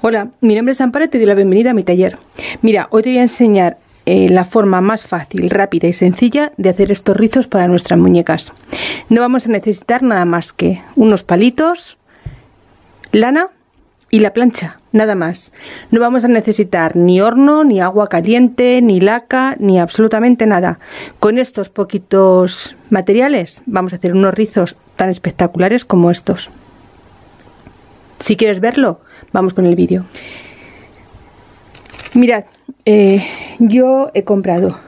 Hola, mi nombre es Amparo y te doy la bienvenida a mi taller. Mira, hoy te voy a enseñar la forma más fácil, rápida y sencilla de hacer estos rizos para nuestras muñecas. No vamos a necesitar nada más que unos palitos, lana y la plancha, nada más. No vamos a necesitar ni horno, ni agua caliente, ni laca, ni absolutamente nada. Con estos poquitos materiales vamos a hacer unos rizos tan espectaculares como estos. Si quieres verlo, vamos con el vídeo. Mirad, yo he comprado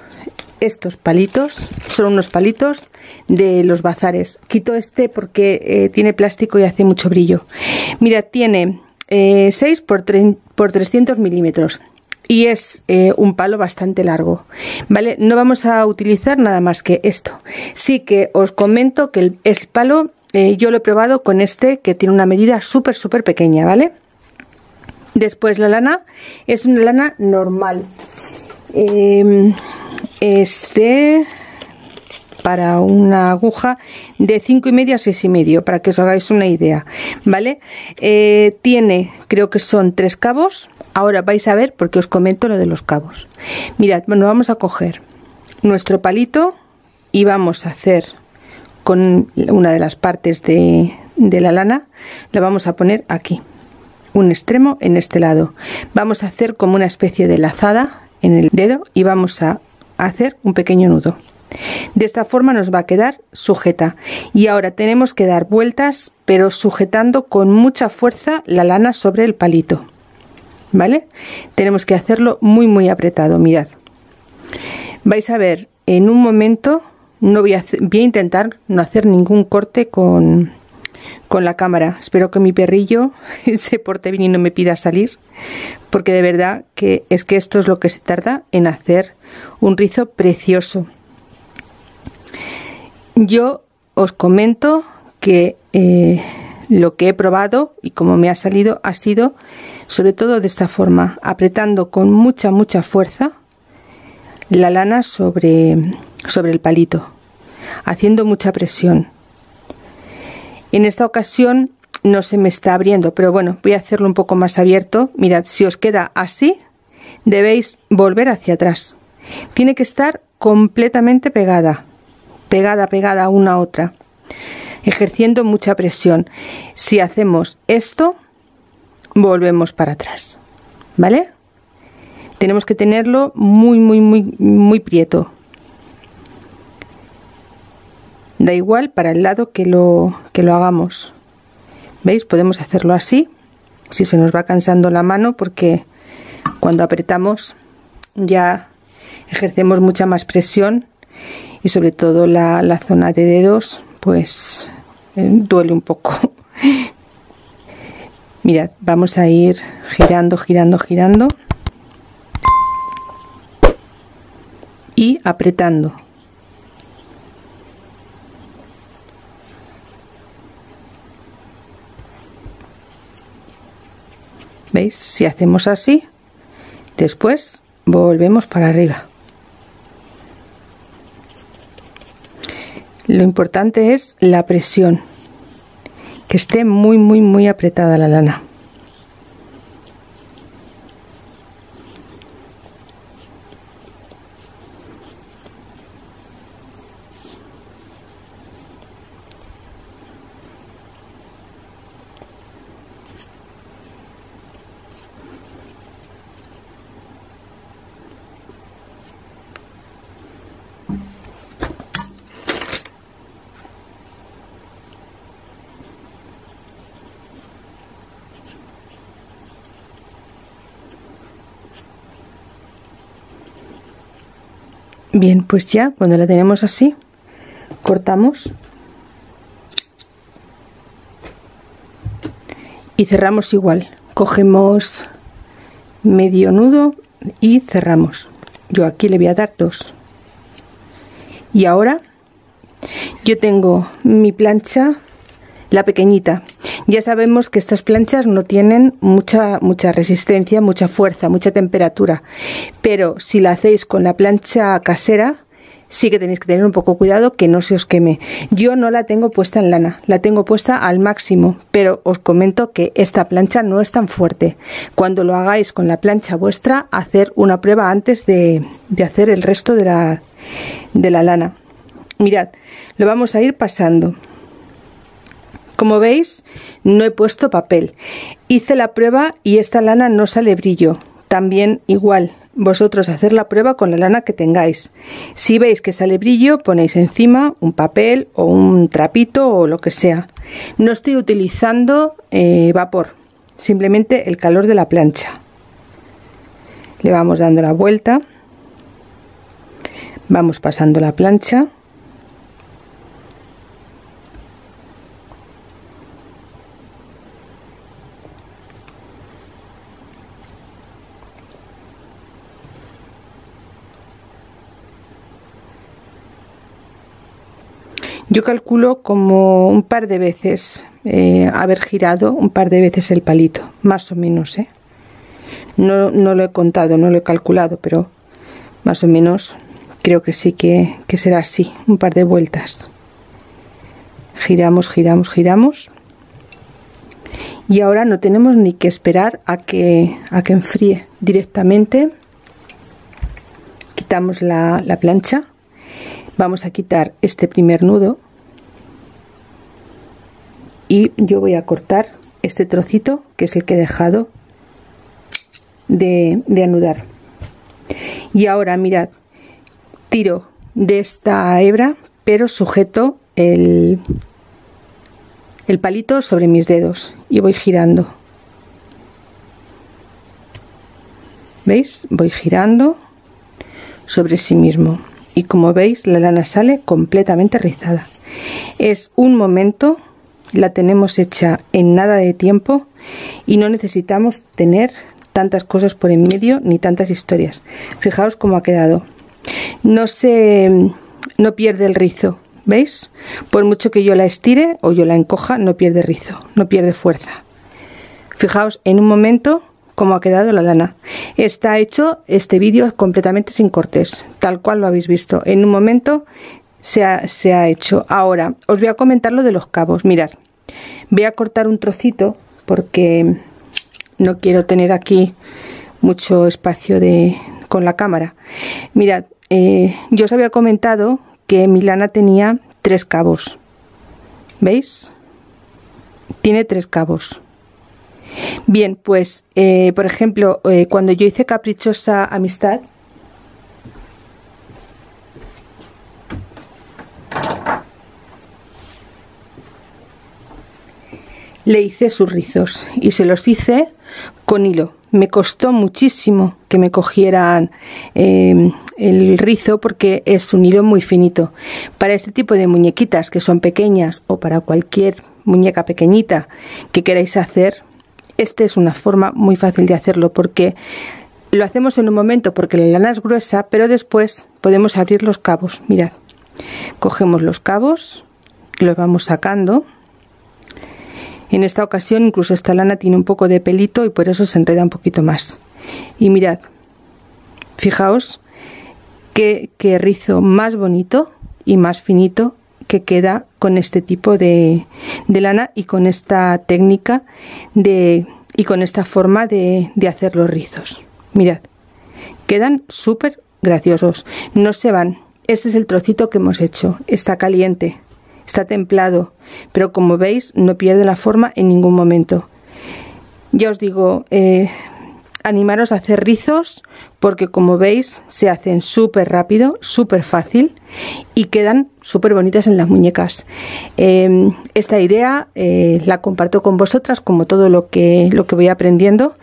estos palitos, son unos palitos de los bazares. Quito este porque tiene plástico y hace mucho brillo. Mirad, tiene 6 por 300 milímetros y es un palo bastante largo, ¿vale? No vamos a utilizar nada más que esto. Sí que os comento que el palo yo lo he probado con este que tiene una medida súper pequeña, ¿vale? Después la lana es una lana normal, para una aguja de 5,5 a 6,5, para que os hagáis una idea, ¿vale? Tiene, creo que son 3 cabos. Ahora vais a ver porque os comento lo de los cabos. Mirad, bueno, vamos a coger nuestro palito y vamos a hacer con una de las partes de la lana, la vamos a poner aquí, un extremo en este lado. Vamos a hacer como una especie de lazada en el dedo y vamos a hacer un pequeño nudo. De esta forma nos va a quedar sujeta. Y ahora tenemos que dar vueltas, pero sujetando con mucha fuerza la lana sobre el palito, ¿vale? Tenemos que hacerlo muy apretado. Mirad, vais a ver en un momento. No voy a intentar no hacer ningún corte con la cámara. Espero que mi perrillo se porte bien y no me pida salir, porque de verdad que es que esto es lo que se tarda en hacer un rizo precioso. Yo os comento que lo que he probado y como me ha salido ha sido sobre todo de esta forma, apretando con mucha fuerza la lana sobre el palito, haciendo mucha presión. En esta ocasión no se me está abriendo, pero bueno, voy a hacerlo un poco más abierto. Mirad, si os queda así, debéis volver hacia atrás. Tiene que estar completamente pegada una a otra, ejerciendo mucha presión. Si hacemos esto, volvemos para atrás, ¿vale? Tenemos que tenerlo muy prieto. Da igual para el lado que lo hagamos. ¿Veis? Podemos hacerlo así, si se nos va cansando la mano, porque cuando apretamos ya ejercemos mucha más presión y sobre todo la zona de dedos pues duele un poco. Mirad, vamos a ir girando y apretando. ¿Veis? Si hacemos así, después volvemos para arriba. Lo importante es la presión, que esté muy apretada la lana. Bien, pues ya cuando la tenemos así, cortamos y cerramos igual. Cogemos medio nudo y cerramos. Yo aquí le voy a dar 2. Y ahora yo tengo mi plancha, la pequeñita. Ya sabemos que estas planchas no tienen mucha resistencia, mucha fuerza, mucha temperatura, pero si la hacéis con la plancha casera sí que tenéis que tener un poco cuidado que no se os queme. Yo no la tengo puesta en lana, la tengo puesta al máximo, pero os comento que esta plancha no es tan fuerte. Cuando lo hagáis con la plancha vuestra, hacer una prueba antes de hacer el resto de la lana. Mirad, lo vamos a ir pasando. Como veis, no he puesto papel. Hice la prueba y esta lana no sale brillo. También igual, vosotros hacer la prueba con la lana que tengáis. Si veis que sale brillo, ponéis encima un papel o un trapito o lo que sea. No estoy utilizando vapor, simplemente el calor de la plancha. Le vamos dando la vuelta, vamos pasando la plancha. Yo calculo como un par de veces haber girado un par de veces el palito, más o menos, no lo he contado, no lo he calculado, pero más o menos creo que sí que será así, un par de vueltas. Giramos, giramos, giramos. Y ahora no tenemos ni que esperar a que enfríe. Directamente quitamos la plancha. Vamos a quitar este primer nudo y yo voy a cortar este trocito que es el que he dejado de anudar. Y ahora mirad, tiro de esta hebra pero sujeto el palito sobre mis dedos y voy girando. ¿Veis? Voy girando sobre sí mismo. Y como veis, la lana sale completamente rizada. Es un momento, la tenemos hecha en nada de tiempo y no necesitamos tener tantas cosas por en medio ni tantas historias. Fijaos cómo ha quedado. No pierde el rizo, ¿veis? Por mucho que yo la estire o yo la encoja, no pierde rizo, no pierde fuerza. Fijaos en un momento cómo ha quedado la lana. Está hecho este vídeo completamente sin cortes, tal cual lo habéis visto. En un momento se ha hecho. Ahora os voy a comentar lo de los cabos. Mirad, voy a cortar un trocito porque no quiero tener aquí mucho espacio con la cámara. Mirad, yo os había comentado que mi lana tenía 3 cabos. ¿Veis? Tiene 3 cabos. Bien, pues por ejemplo, cuando yo hice Caprichosa Amistad, le hice sus rizos y se los hice con hilo. Me costó muchísimo que me cogieran el rizo porque es un hilo muy finito. Para este tipo de muñequitas que son pequeñas o para cualquier muñeca pequeñita que queráis hacer, esta es una forma muy fácil de hacerlo porque lo hacemos en un momento porque la lana es gruesa, pero después podemos abrir los cabos. Mirad, cogemos los cabos, los vamos sacando. En esta ocasión incluso esta lana tiene un poco de pelito y por eso se enreda un poquito más. Y mirad, fijaos qué rizo más bonito y más finito que queda con este tipo de lana y con esta técnica y con esta forma de hacer los rizos. Mirad, quedan súper graciosos, no se van. Este es el trocito que hemos hecho, está caliente, está templado, pero como veis no pierde la forma en ningún momento. Ya os digo, animaros a hacer rizos porque como veis se hacen súper rápido, súper fácil y quedan súper bonitas en las muñecas. Esta idea la comparto con vosotras como todo lo que voy aprendiendo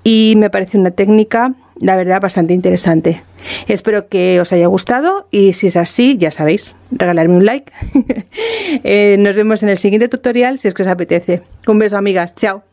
y me parece una técnica, la verdad, bastante interesante. Espero que os haya gustado y si es así, ya sabéis, regalarme un like. Nos vemos en el siguiente tutorial si es que os apetece. Un beso, amigas, chao.